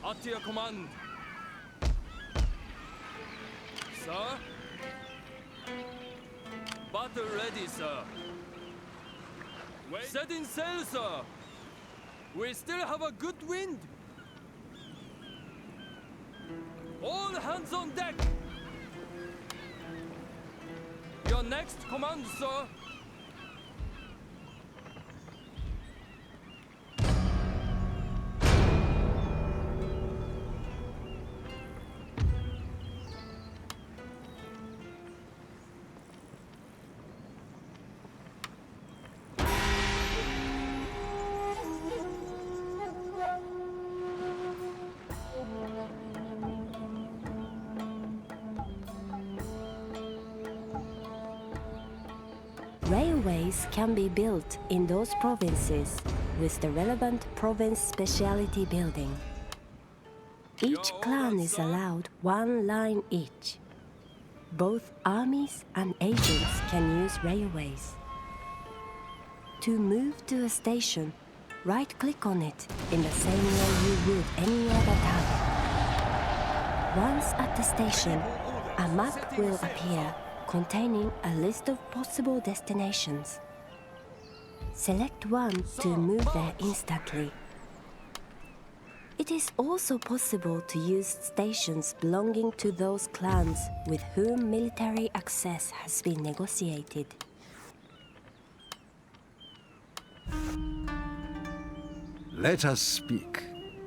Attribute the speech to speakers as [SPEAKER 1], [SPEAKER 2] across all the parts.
[SPEAKER 1] At your command. Sir? Battle ready, sir. Setting sail, sir. We still have a good wind. All hands on deck. Your next command, sir.
[SPEAKER 2] Railways can be built in those provinces with the relevant province specialty building. Each clan is allowed one line each. Both armies and agents can use railways. To move to a station, right-click on it in the same way you would any other town. Once at the station, a map will appear containing a list of possible destinations. Select one to move there instantly. It is also possible to use stations belonging to those clans with whom military access has been negotiated.
[SPEAKER 3] Let us speak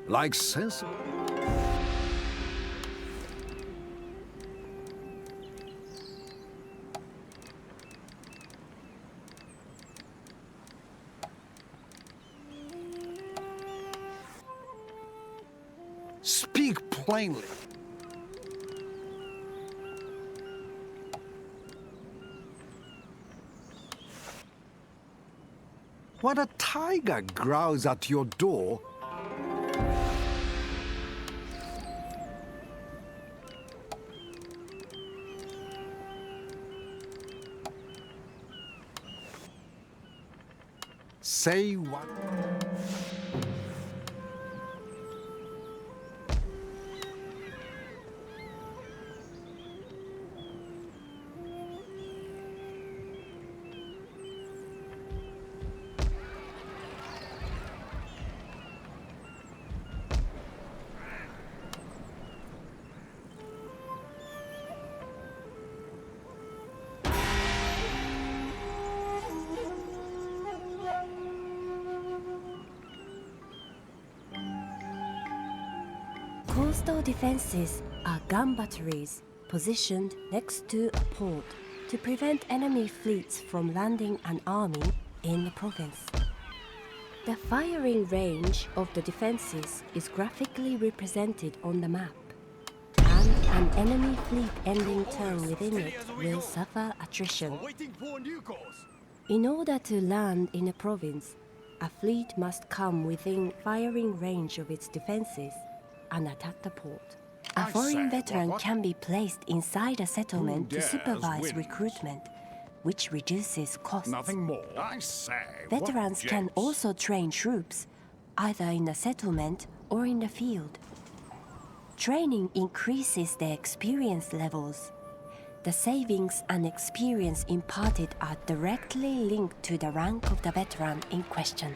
[SPEAKER 3] like sensible. Speak plainly. When a tiger growls at your door, say what?
[SPEAKER 2] Coastal defenses are gun batteries positioned next to a port to prevent enemy fleets from landing an army in the province. The firing range of the defenses is graphically represented on the map, and an enemy fleet ending turn within it will suffer attrition. In order to land in a province, a fleet must come within firing range of its defenses and attack the port. A foreign veteran can be placed inside a settlement to supervise recruitment, which reduces costs.
[SPEAKER 3] Nothing more. I say.
[SPEAKER 2] Veterans can also train troops, either in the settlement or in the field. Training increases their experience levels. The savings and experience imparted are directly linked to the rank of the veteran in question.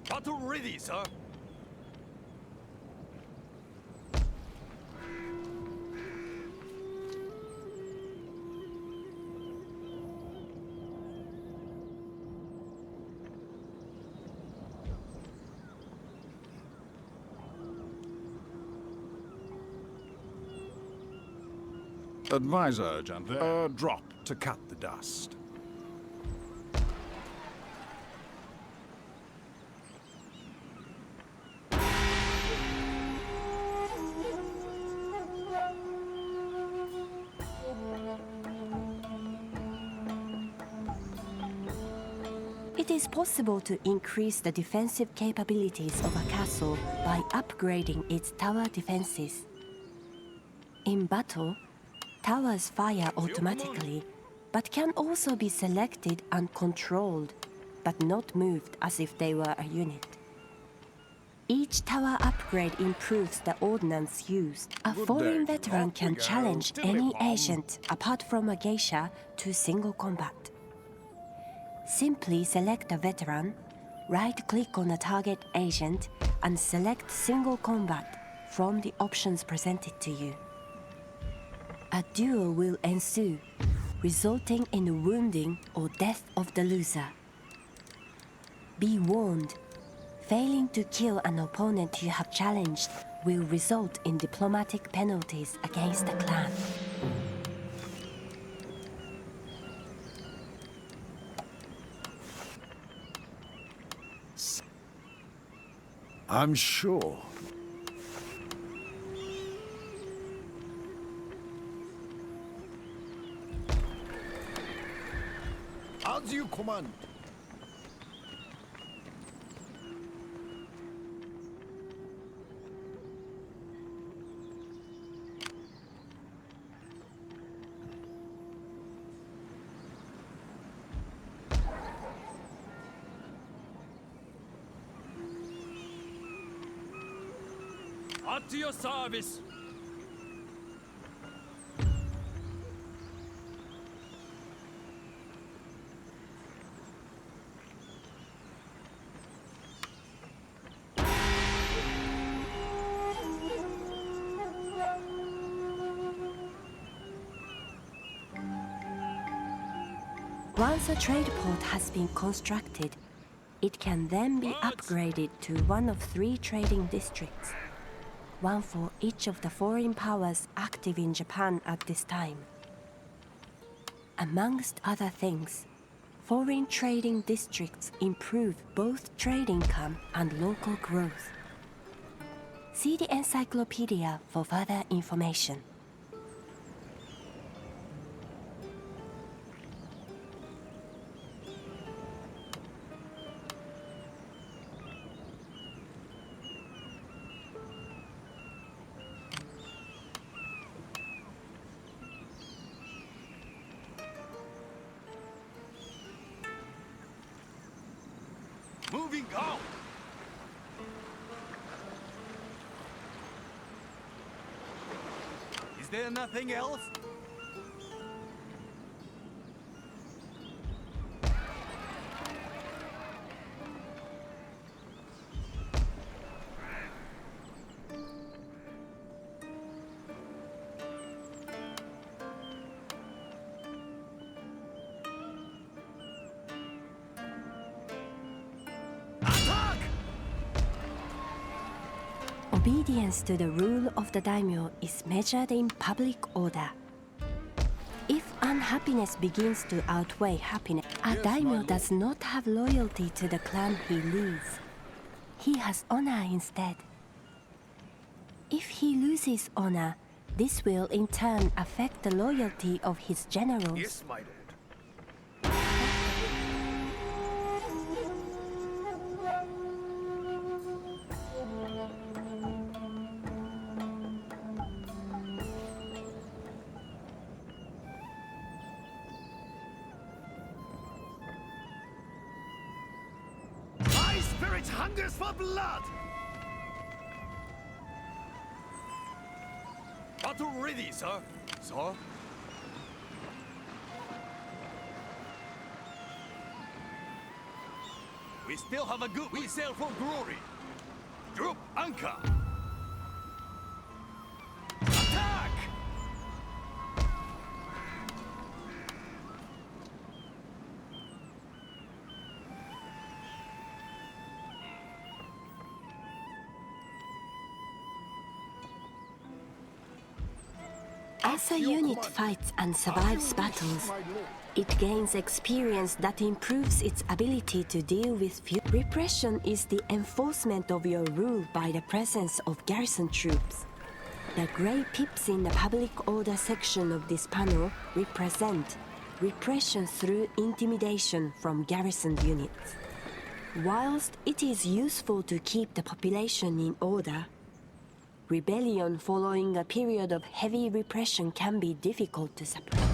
[SPEAKER 1] Battle ready, sir.
[SPEAKER 3] Advisor, gentlemen. Drop to cut the dust.
[SPEAKER 2] It is possible to increase the defensive capabilities of a castle by upgrading its tower defenses. In battle, towers fire automatically, but can also be selected and controlled, but not moved as if they were a unit. Each tower upgrade improves the ordnance used. A
[SPEAKER 3] Good
[SPEAKER 2] foreign
[SPEAKER 3] day.
[SPEAKER 2] veteran
[SPEAKER 3] Off
[SPEAKER 2] can
[SPEAKER 3] we go.
[SPEAKER 2] challenge
[SPEAKER 3] Tiddly
[SPEAKER 2] any
[SPEAKER 3] bum.
[SPEAKER 2] agent, apart from a geisha, to single combat. Simply select a veteran, right-click on a target agent, and select single combat from the options presented to you. A duel will ensue, resulting in wounding or death of the loser. Be warned, failing to kill an opponent you have challenged will result in diplomatic penalties against the clan.
[SPEAKER 3] I'm sure. As you command.
[SPEAKER 1] At your service.
[SPEAKER 2] Once a trade port has been constructed, it can then be upgraded to one of 3 trading districts, one for each of the foreign powers active in Japan at this time. Amongst other things, foreign trading districts improve both trade income and local growth. See the encyclopedia for further information.
[SPEAKER 1] Moving out. Is there nothing else?
[SPEAKER 2] Obedience to the rule of the daimyo is measured in public order. If unhappiness begins to outweigh happiness, a daimyo does not have loyalty to the clan he leads. He has honor instead. If he loses honor, this will in turn affect the loyalty of his generals.
[SPEAKER 1] Yes, my lord. My spirit hungers for blood! Battle ready, sir. Sir? We still have a good... We sail for glory. Drop anchor. Attack!
[SPEAKER 2] As a unit fights and survives battles, it gains experience that improves its ability to deal with few. Repression is the enforcement of your rule by the presence of garrison troops. The grey pips in the public order section of this panel represent repression through intimidation from garrisoned units. Whilst it is useful to keep the population in order, rebellion following a period of heavy repression can be difficult to suppress.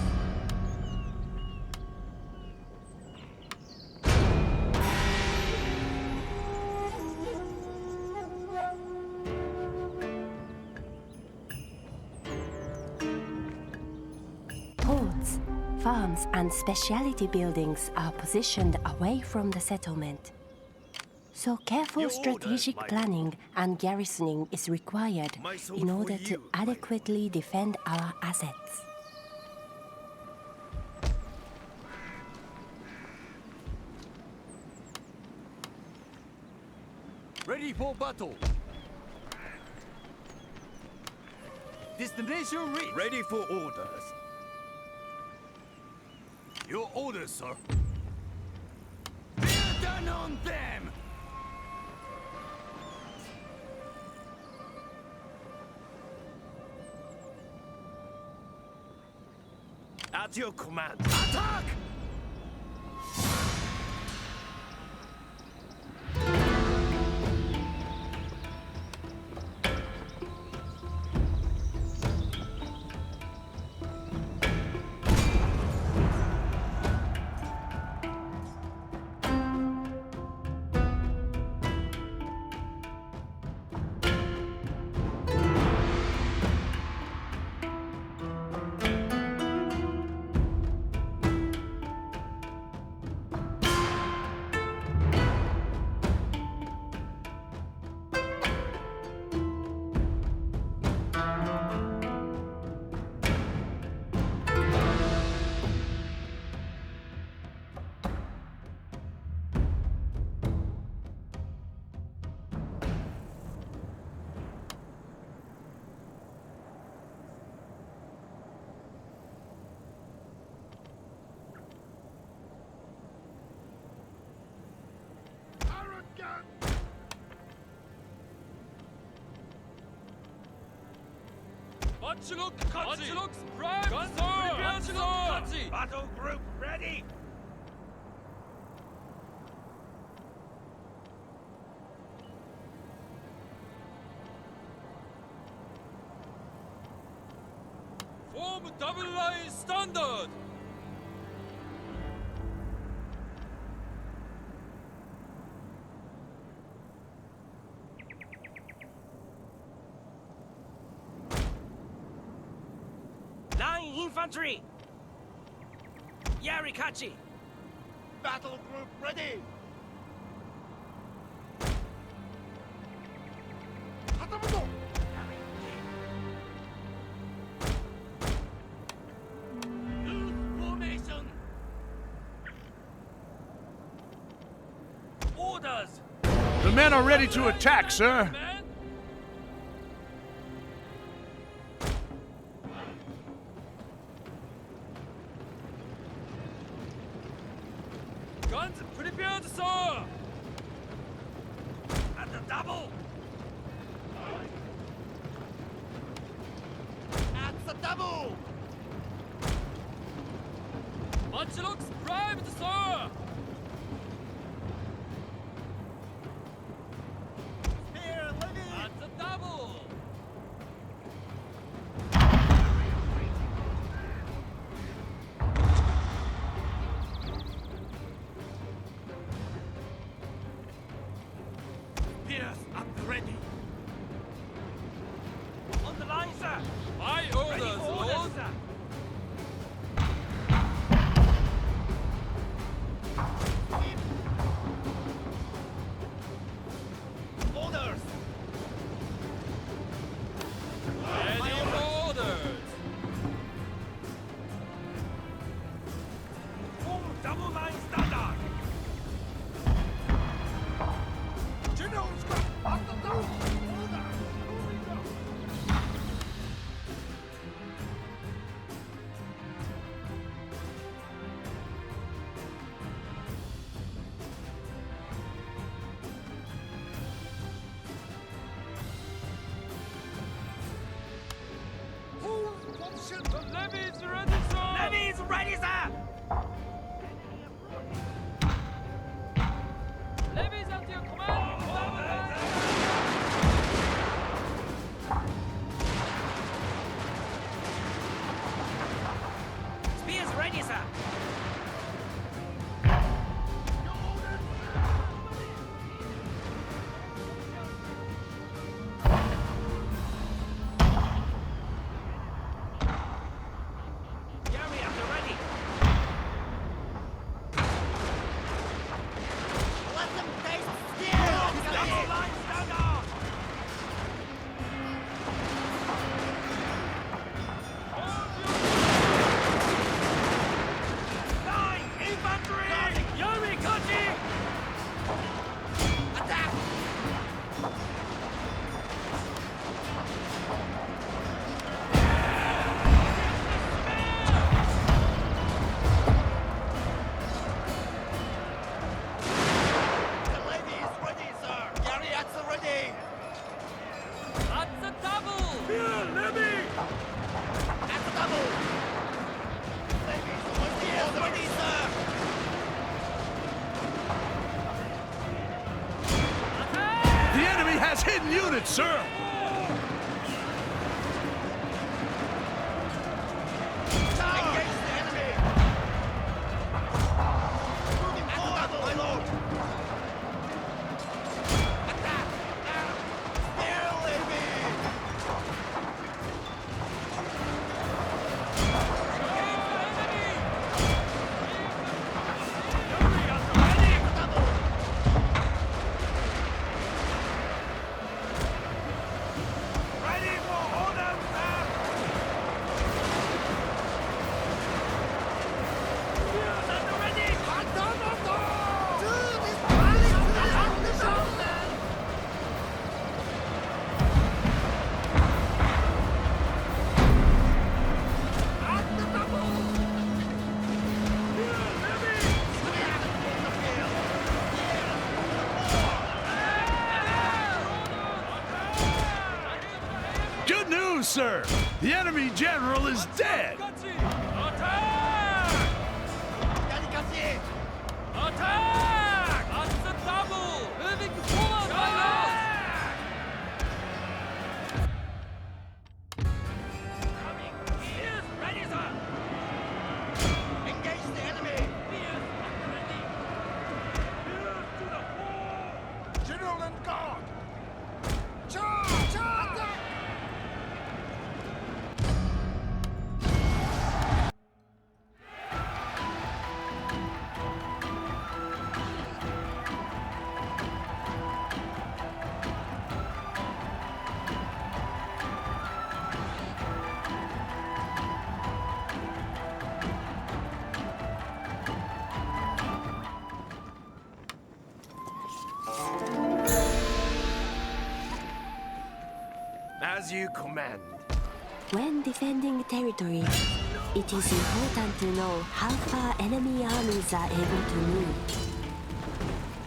[SPEAKER 2] farms and specialty buildings are positioned away from the settlement. So careful
[SPEAKER 1] Your
[SPEAKER 2] strategic
[SPEAKER 1] orders,
[SPEAKER 2] planning and garrisoning is required
[SPEAKER 1] My sword
[SPEAKER 2] in
[SPEAKER 1] for
[SPEAKER 2] order to
[SPEAKER 1] you, my
[SPEAKER 2] adequately defend our assets.
[SPEAKER 1] Ready for battle. Destination reached.
[SPEAKER 4] Ready for orders.
[SPEAKER 1] Your orders, sir. Bear down on them!
[SPEAKER 4] At your command.
[SPEAKER 1] Attack!
[SPEAKER 4] Battle group ready.
[SPEAKER 5] Form double line standard.
[SPEAKER 4] Line infantry. Yarikachi. Battle group ready.
[SPEAKER 1] Loose formation!
[SPEAKER 4] Orders.
[SPEAKER 3] The men are ready to attack, sir.
[SPEAKER 5] Man. Guns prepared, sir.
[SPEAKER 4] At the double. At the double.
[SPEAKER 5] Matchlocks primed, sir.
[SPEAKER 4] Spear ready.
[SPEAKER 5] At the double.
[SPEAKER 4] Spears up ready. On the line, sir.
[SPEAKER 5] My
[SPEAKER 4] Ready
[SPEAKER 5] orders,
[SPEAKER 4] for orders,
[SPEAKER 5] Lord.
[SPEAKER 4] sir. Orders.
[SPEAKER 5] Ready for orders.
[SPEAKER 4] Form double line standard. General's got at the double. Order.
[SPEAKER 5] The levy's ready, sir.
[SPEAKER 4] Levy's ready, sir.
[SPEAKER 5] Levy's at your command.
[SPEAKER 4] Spears ready, sir. Gary, after ready.
[SPEAKER 3] That's hidden units, sir!
[SPEAKER 4] Engage the enemy! Moving forward, my lord! Attack! Now! Still enemy! Ready for orders, sir!
[SPEAKER 3] Good news, sir! The enemy general is dead!
[SPEAKER 5] Attack! Attack! That's the double! Moving forward, my lord!
[SPEAKER 4] Ready, sir! Engage the enemy! General and guard! Charge! Charge! As you command.
[SPEAKER 2] When defending territory, it is important to know how far enemy armies are able to move.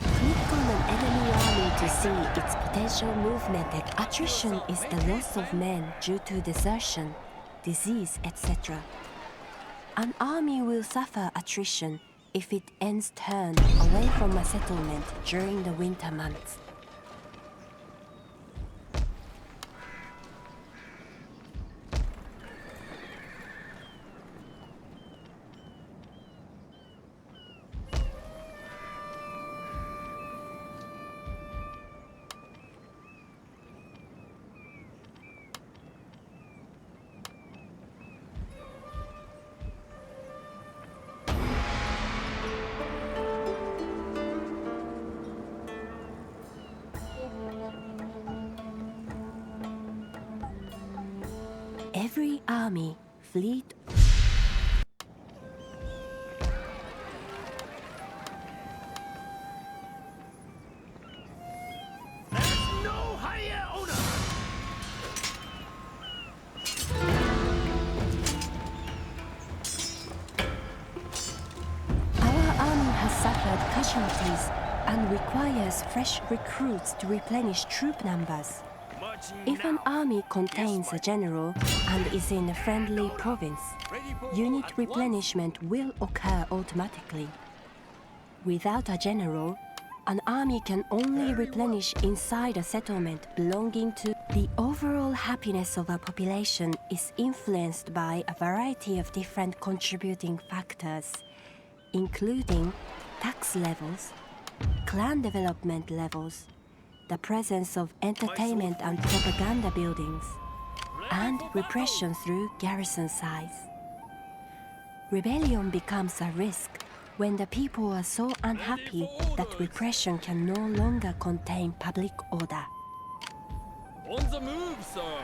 [SPEAKER 2] Click on an enemy army to see its potential movement. Attrition is the loss of men due to desertion, disease, etc. An army will suffer attrition if it ends turn away from a settlement during the winter months. Every army, fleet,
[SPEAKER 4] There's no higher honor!
[SPEAKER 2] our army has suffered casualties and requires fresh recruits to replenish troop numbers. If an army contains a general and is in a friendly province, unit replenishment will occur automatically. Without a general, an army can only replenish inside a settlement belonging to the overall happiness of a population is influenced by a variety of different contributing factors, including tax levels, clan development levels, the presence of entertainment and propaganda buildings, and repression through garrison size. Rebellion becomes a risk when the people are so unhappy that repression can no longer contain public order.
[SPEAKER 5] On the move, sir!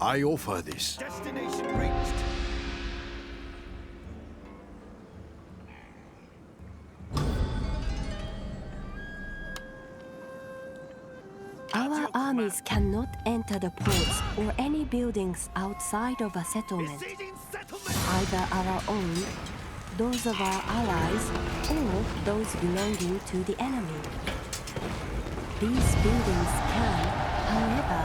[SPEAKER 3] I offer this.
[SPEAKER 4] Destination reached.
[SPEAKER 2] Our armies cannot enter the ports or any buildings outside of a settlement,
[SPEAKER 1] Besieging settlement!
[SPEAKER 2] either our own, those of our allies, or those belonging to the enemy. These buildings can, however,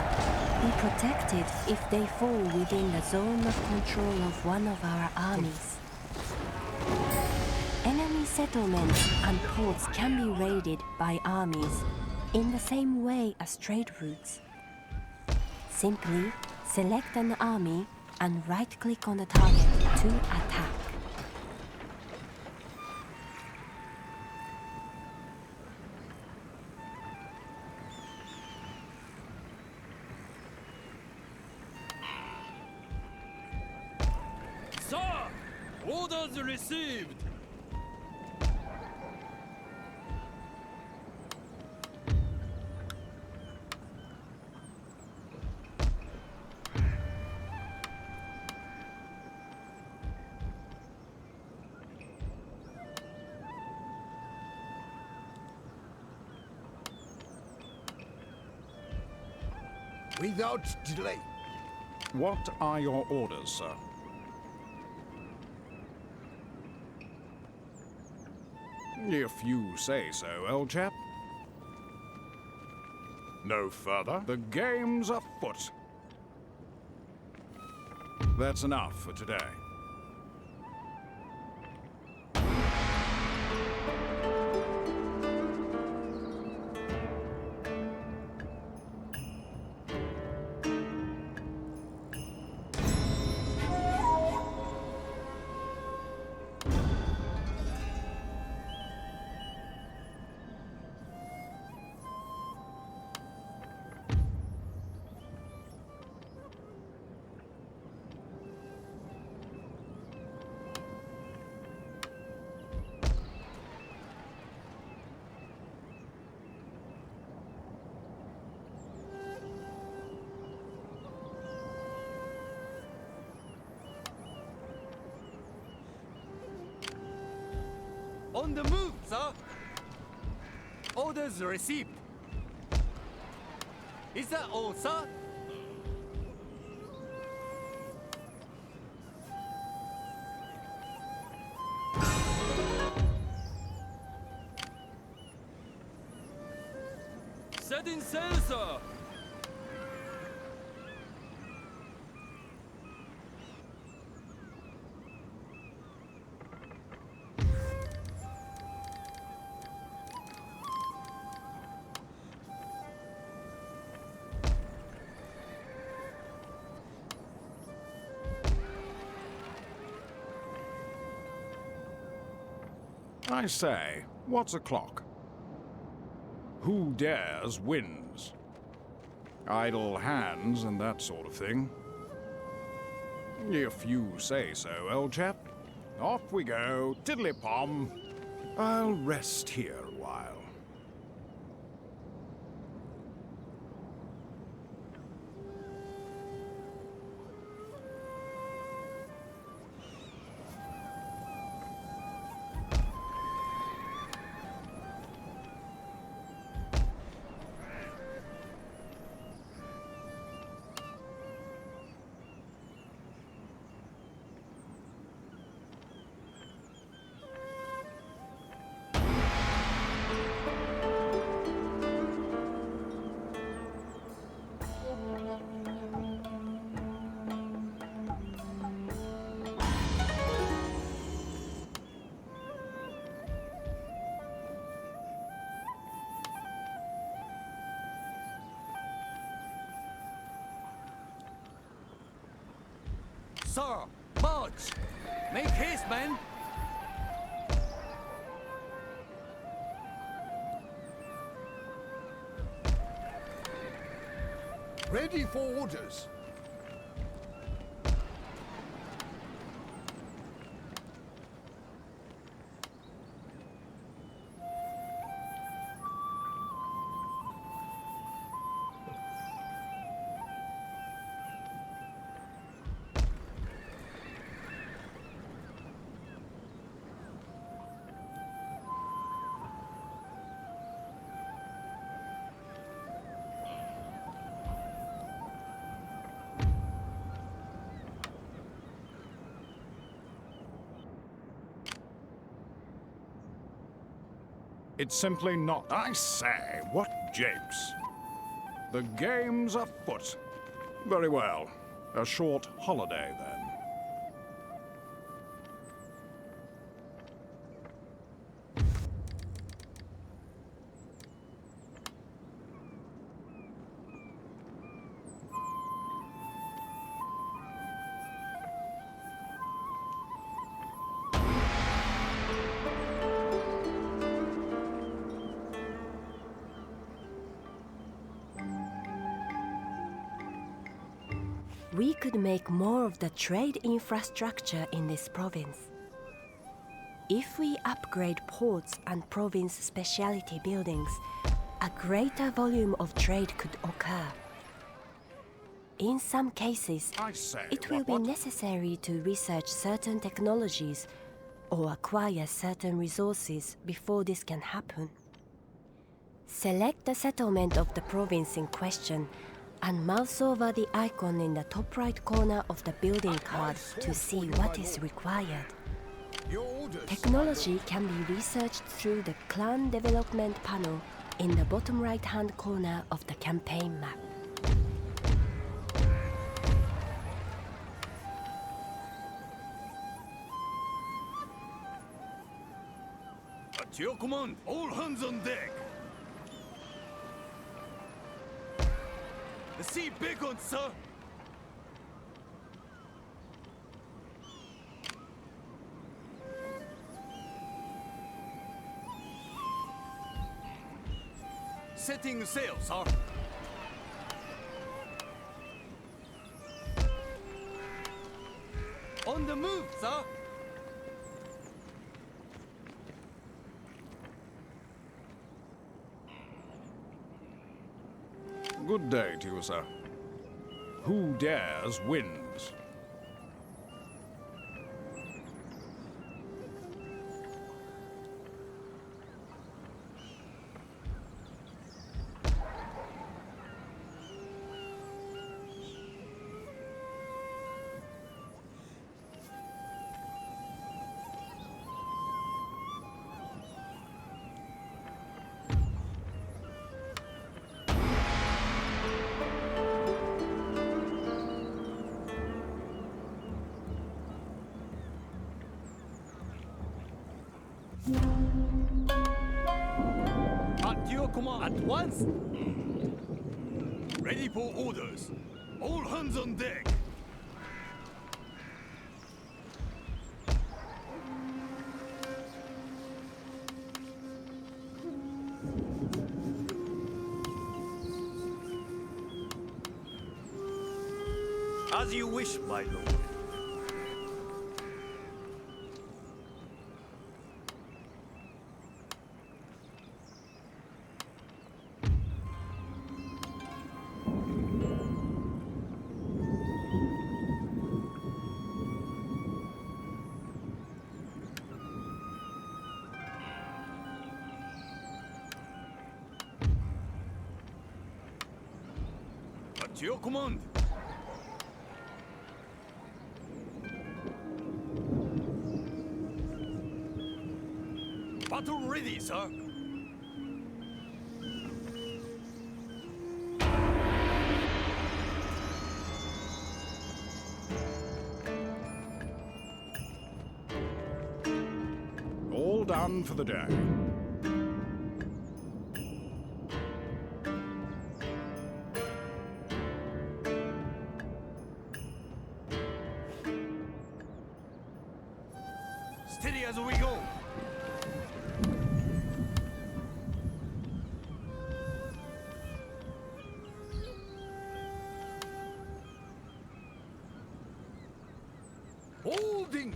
[SPEAKER 2] be protected if they fall within the zone of control of one of our armies. Enemy settlements and ports can be raided by armies in the same way as trade routes. Simply select an army and right-click on the target to attack.
[SPEAKER 5] Sir! Orders received!
[SPEAKER 4] Without delay.
[SPEAKER 3] What are your orders, sir? If you say so, old chap. No further. The game's afoot. That's enough for today.
[SPEAKER 1] On the move, sir! Orders received. Is that all, sir?
[SPEAKER 5] Setting sail, sir!
[SPEAKER 3] I say, what's o'clock? Who dares wins. Idle hands and that sort of thing. If you say so, old chap. Off we go, tiddly-pom. I'll rest here a while.
[SPEAKER 1] Sir, march! Make haste, man!
[SPEAKER 4] Ready for orders.
[SPEAKER 3] It's simply not. I say, what japes? The game's afoot. Very well. A short holiday, then.
[SPEAKER 2] We could make more of the trade infrastructure in this province. If we upgrade ports and province specialty buildings, a greater volume of trade could occur. In some cases,
[SPEAKER 3] I say,
[SPEAKER 2] it will be necessary to research certain technologies or acquire certain resources before this can happen. Select the settlement of the province in question and mouse over the icon in the top right corner of the building card to see what is required.
[SPEAKER 4] Your orders.
[SPEAKER 2] Technology can be researched through the clan development panel in the bottom right-hand corner of the campaign map.
[SPEAKER 1] At your command, all hands on deck. The sea beacon, sir. Setting sail, sir. On the move, sir.
[SPEAKER 3] Good day to you, sir. Who dares wins.
[SPEAKER 1] At your command. At once. Ready for orders. All hands on deck. As you wish, my lord. At your command. Battle ready, sir.
[SPEAKER 3] All done for the day.
[SPEAKER 1] Steady as we go.
[SPEAKER 4] Holding.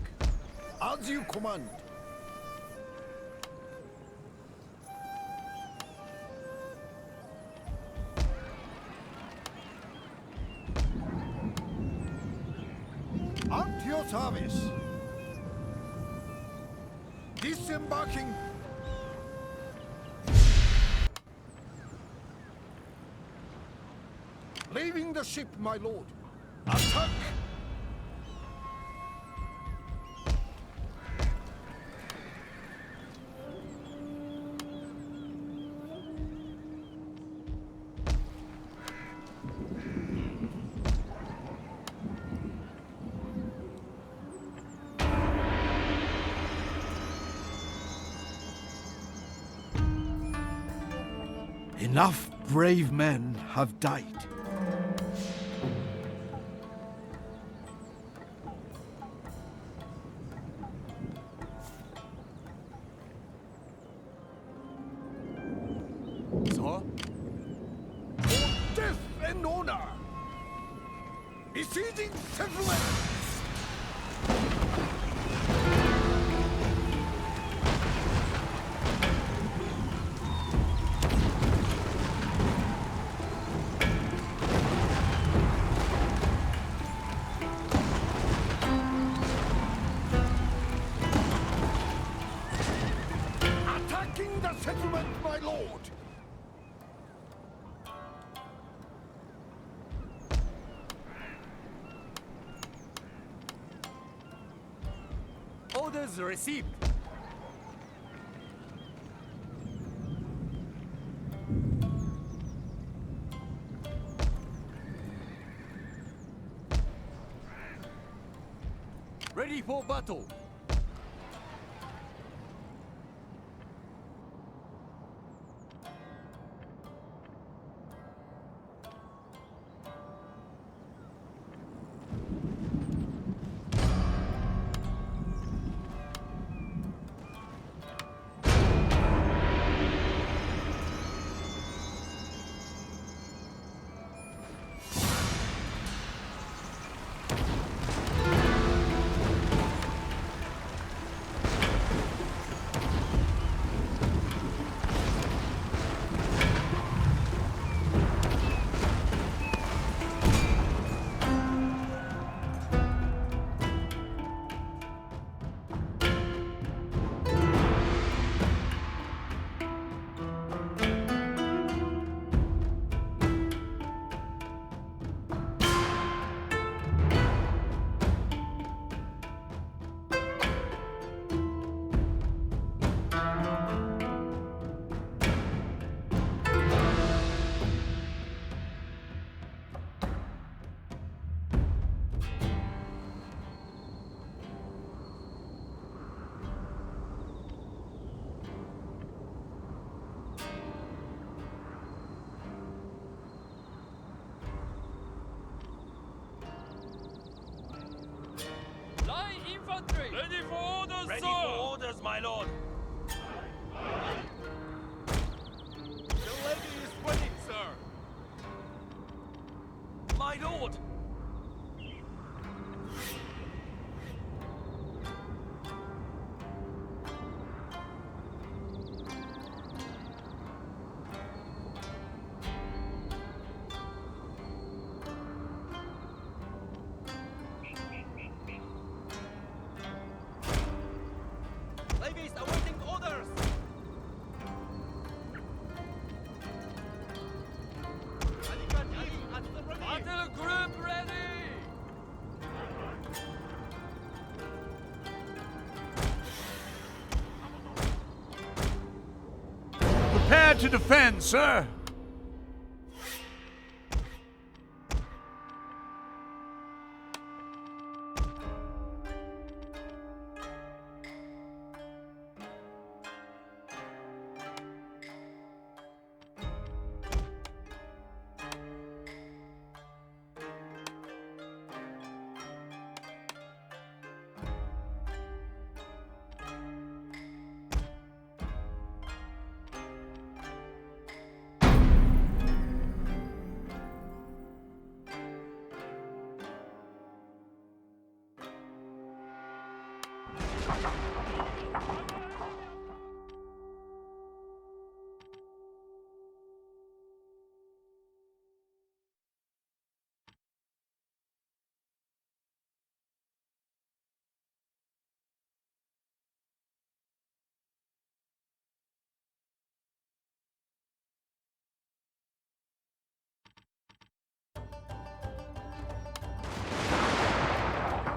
[SPEAKER 4] As you command. At your service. Disembarking. Leaving the ship, my lord. Attack!
[SPEAKER 6] Enough brave men have died.
[SPEAKER 1] Sir?
[SPEAKER 4] For death and honor! Besieging settlement! Attacking the settlement, my lord!
[SPEAKER 1] Orders received. Ready for battle.
[SPEAKER 5] Light infantry! Ready for orders,
[SPEAKER 1] Ready
[SPEAKER 5] sir!
[SPEAKER 1] for orders, my lord.
[SPEAKER 4] The lady is ready, sir!
[SPEAKER 1] My lord.
[SPEAKER 5] Ladies awaiting orders! Battle group ready!
[SPEAKER 3] Prepare to defend, sir.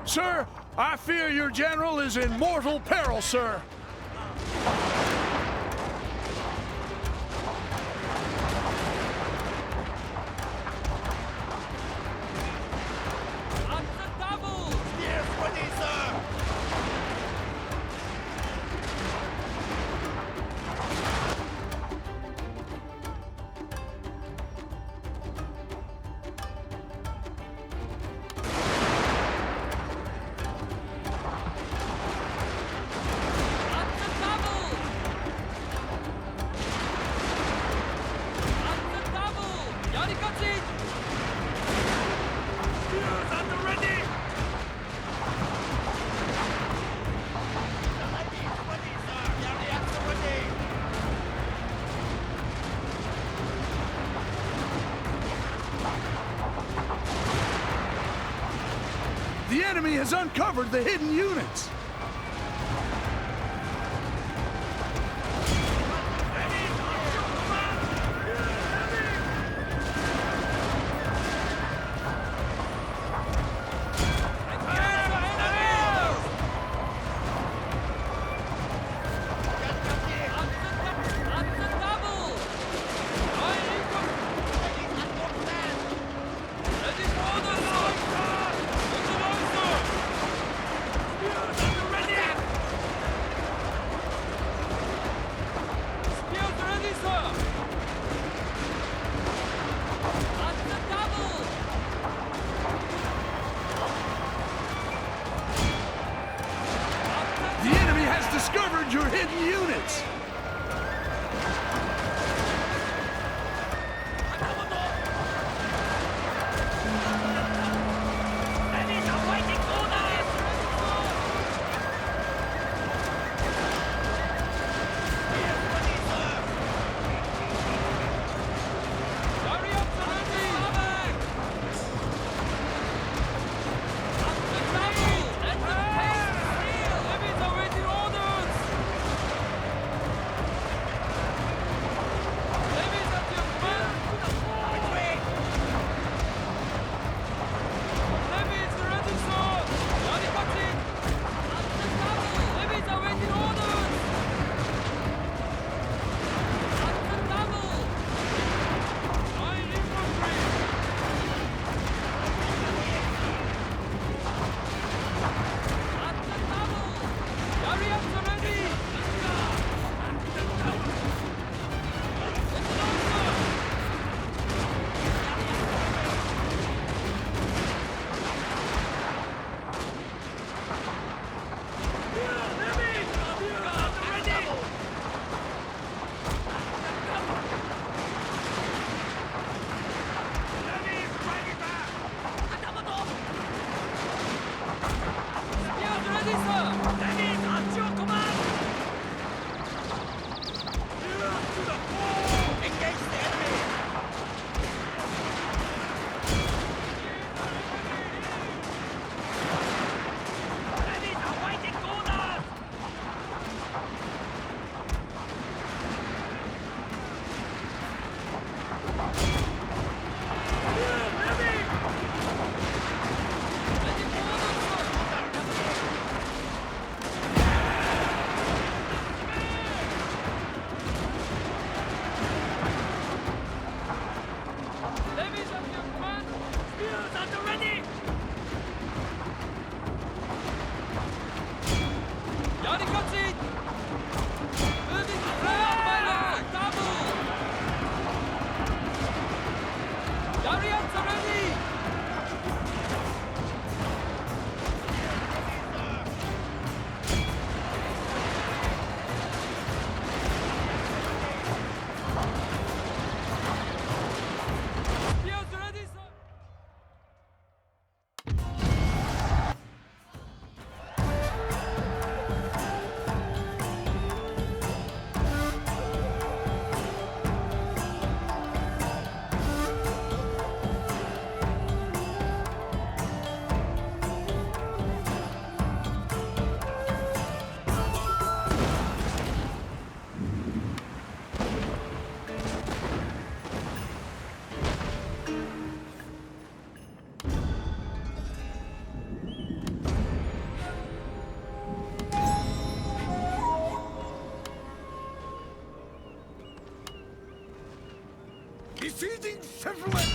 [SPEAKER 3] Sir, I fear your general is in mortal peril, sir.
[SPEAKER 5] At the double!
[SPEAKER 4] Yes, ready, sir!
[SPEAKER 6] enemy has uncovered the hidden units! Discovered your hidden units!
[SPEAKER 4] Defeating settlement!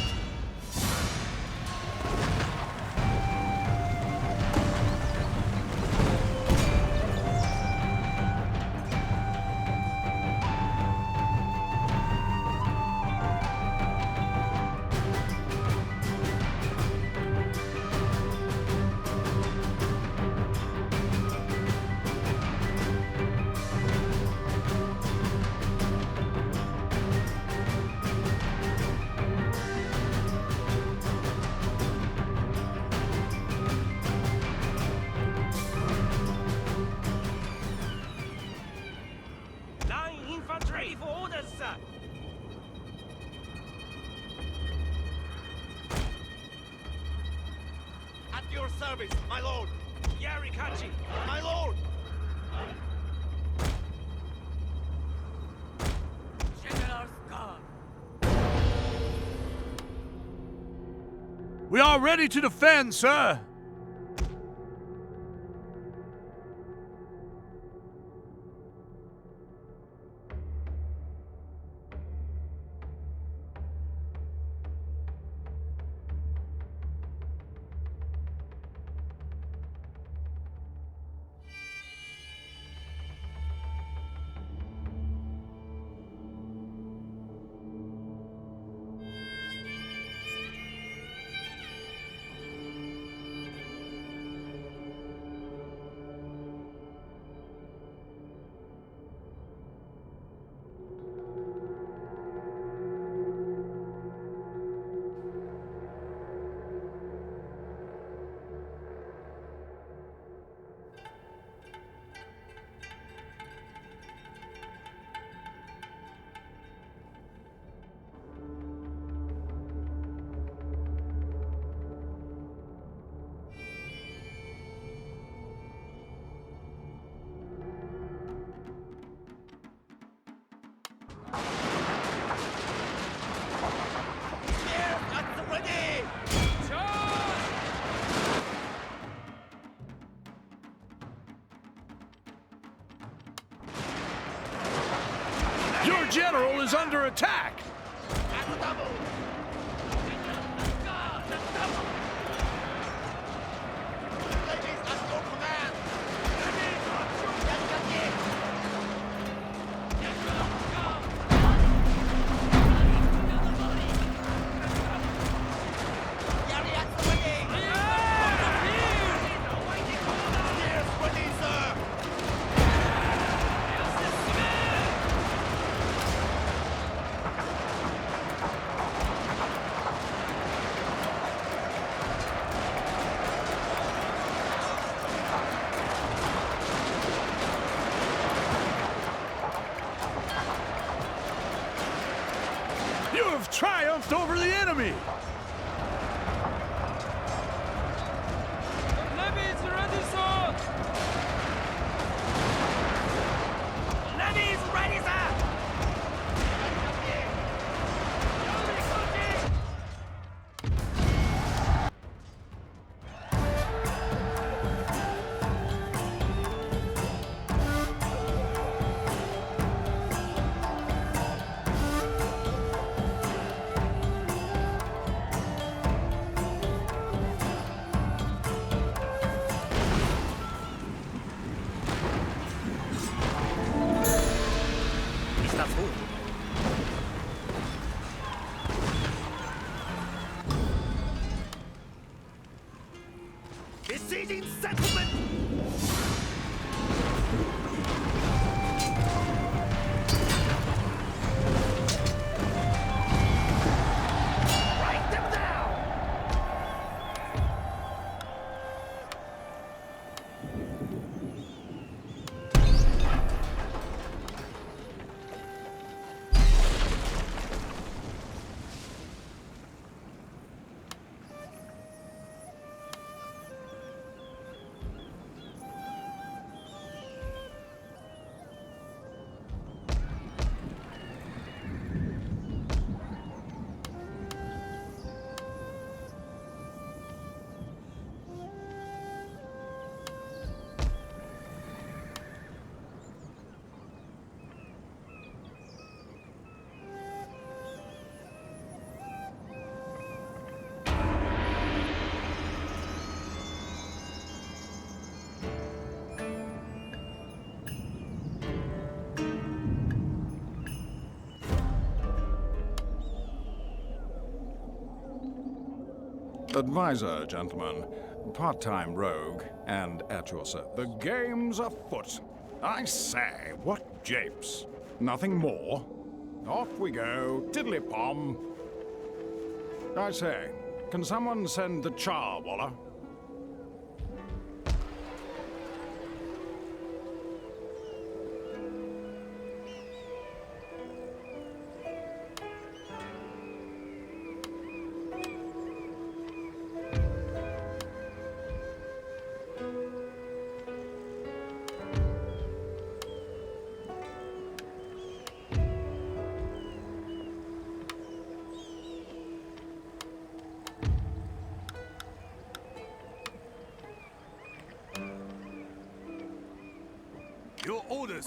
[SPEAKER 5] Infantry for orders, sir! At
[SPEAKER 4] At your service, my lord.
[SPEAKER 5] Yarikachi!
[SPEAKER 4] My lord.
[SPEAKER 5] General Scar!
[SPEAKER 6] We are ready to defend, sir.
[SPEAKER 4] Spears at the ready.
[SPEAKER 6] Your general is under attack.
[SPEAKER 4] At the double. Ladies at your command. Yari at the ready. Spears ready, sir.
[SPEAKER 6] You have triumphed over the enemy.
[SPEAKER 5] Levy's ready, sir! Levy's ready, sir!
[SPEAKER 4] Besieging settlement. Write them down.
[SPEAKER 3] Advisor, gentlemen. Part-time rogue, and at your service. The game's afoot. I say, what japes? Nothing more? Off we go, tiddly-pom. I say, can someone send the char-waller?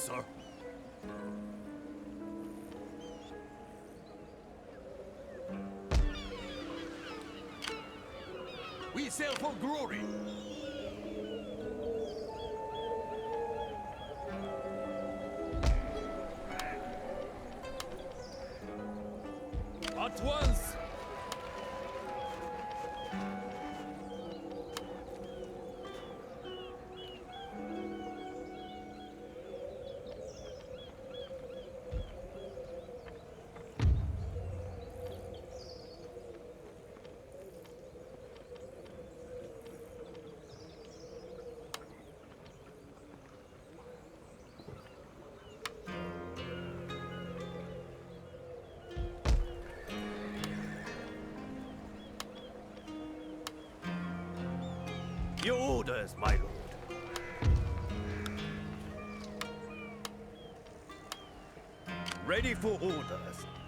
[SPEAKER 1] sir. We sail for glory.
[SPEAKER 5] At once!
[SPEAKER 1] Your orders, my lord. Ready for orders.